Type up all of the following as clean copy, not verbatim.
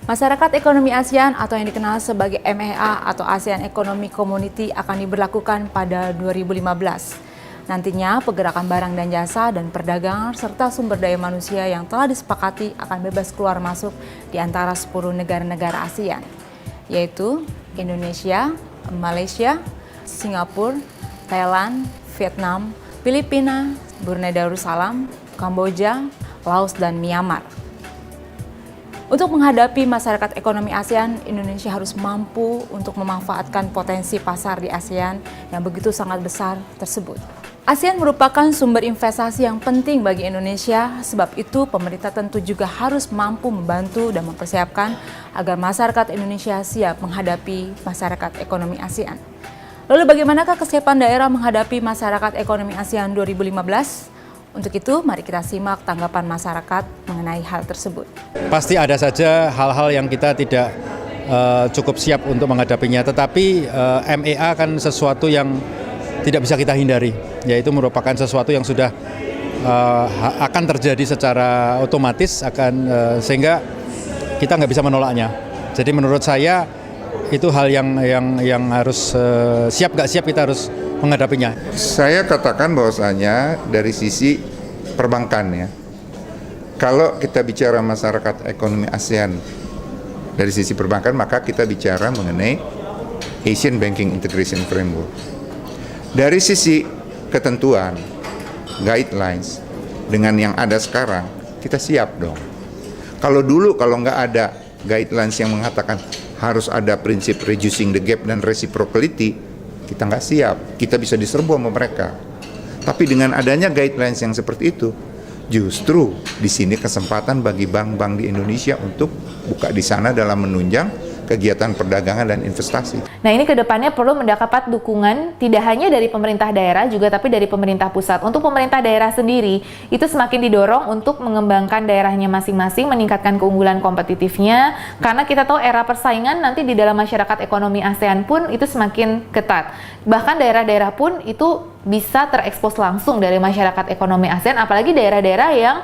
Masyarakat Ekonomi ASEAN atau yang dikenal sebagai MEA atau ASEAN Economic Community akan diberlakukan pada 2015. Nantinya pergerakan barang dan jasa dan perdagangan serta sumber daya manusia yang telah disepakati akan bebas keluar masuk di antara 10 negara-negara ASEAN, yaitu Indonesia, Malaysia, Singapura, Thailand, Vietnam, Filipina, Brunei Darussalam, Kamboja, Laos, dan Myanmar. Untuk menghadapi masyarakat ekonomi ASEAN, Indonesia harus mampu untuk memanfaatkan potensi pasar di ASEAN yang begitu sangat besar tersebut. ASEAN merupakan sumber investasi yang penting bagi Indonesia, sebab itu pemerintah tentu juga harus mampu membantu dan mempersiapkan agar masyarakat Indonesia siap menghadapi masyarakat ekonomi ASEAN. Lalu bagaimanakah kesiapan daerah menghadapi masyarakat ekonomi ASEAN 2015? Untuk itu, mari kita simak tanggapan masyarakat mengenai hal tersebut. Pasti ada saja hal-hal yang kita tidak cukup siap untuk menghadapinya, tetapi MEA kan sesuatu yang tidak bisa kita hindari, yaitu merupakan sesuatu yang sudah akan terjadi secara otomatis, sehingga kita nggak bisa menolaknya. Jadi menurut saya itu hal yang harus siap nggak siap kita harus menghadapinya. Saya katakan bahwasanya dari sisi perbankan ya, kalau kita bicara masyarakat ekonomi ASEAN dari sisi perbankan, maka kita bicara mengenai Asian Banking Integration Framework. Dari sisi ketentuan, guidelines, dengan yang ada sekarang, kita siap dong. Kalau nggak ada guidelines yang mengatakan harus ada prinsip reducing the gap dan reciprocity, kita nggak siap, kita bisa diserbu sama mereka. Tapi dengan adanya guidelines yang seperti itu, justru di sini kesempatan bagi bank-bank di Indonesia untuk buka di sana dalam menunjang kegiatan perdagangan dan investasi. Nah, ini kedepannya perlu mendapat dukungan tidak hanya dari pemerintah daerah juga tapi dari pemerintah pusat. Untuk pemerintah daerah sendiri itu semakin didorong untuk mengembangkan daerahnya masing-masing, meningkatkan keunggulan kompetitifnya, karena kita tahu era persaingan nanti di dalam masyarakat ekonomi ASEAN pun itu semakin ketat. Bahkan daerah-daerah pun itu bisa terekspos langsung dari masyarakat ekonomi ASEAN, apalagi daerah-daerah yang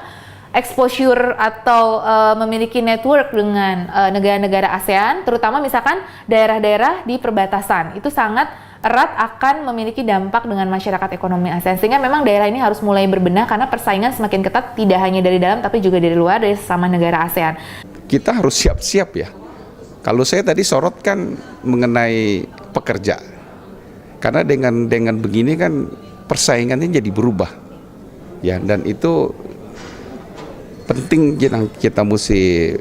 exposure atau memiliki network dengan negara-negara ASEAN, terutama misalkan daerah-daerah di perbatasan, itu sangat erat akan memiliki dampak dengan masyarakat ekonomi ASEAN. Sehingga memang daerah ini harus mulai berbenah karena persaingan semakin ketat tidak hanya dari dalam tapi juga dari luar, dari sesama negara ASEAN. Kita harus siap-siap ya. Kalau saya tadi sorotkan mengenai pekerja, karena dengan begini kan persaingannya jadi berubah, ya, dan itu penting yang kita mesti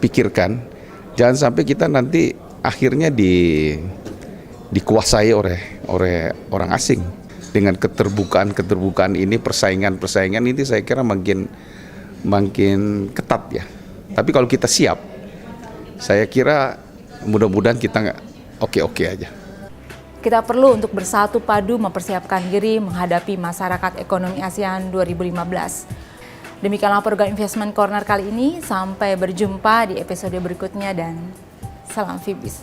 pikirkan. Jangan sampai kita nanti akhirnya dikuasai oleh orang asing. Dengan keterbukaan ini, persaingan ini saya kira makin ketat ya. Tapi kalau kita siap, saya kira mudah-mudahan kita oke-oke aja. Kita perlu untuk bersatu padu mempersiapkan diri menghadapi masyarakat ekonomi ASEAN 2015. Demikianlah program Investment Corner kali ini. Sampai berjumpa di episode berikutnya dan salam Fibis.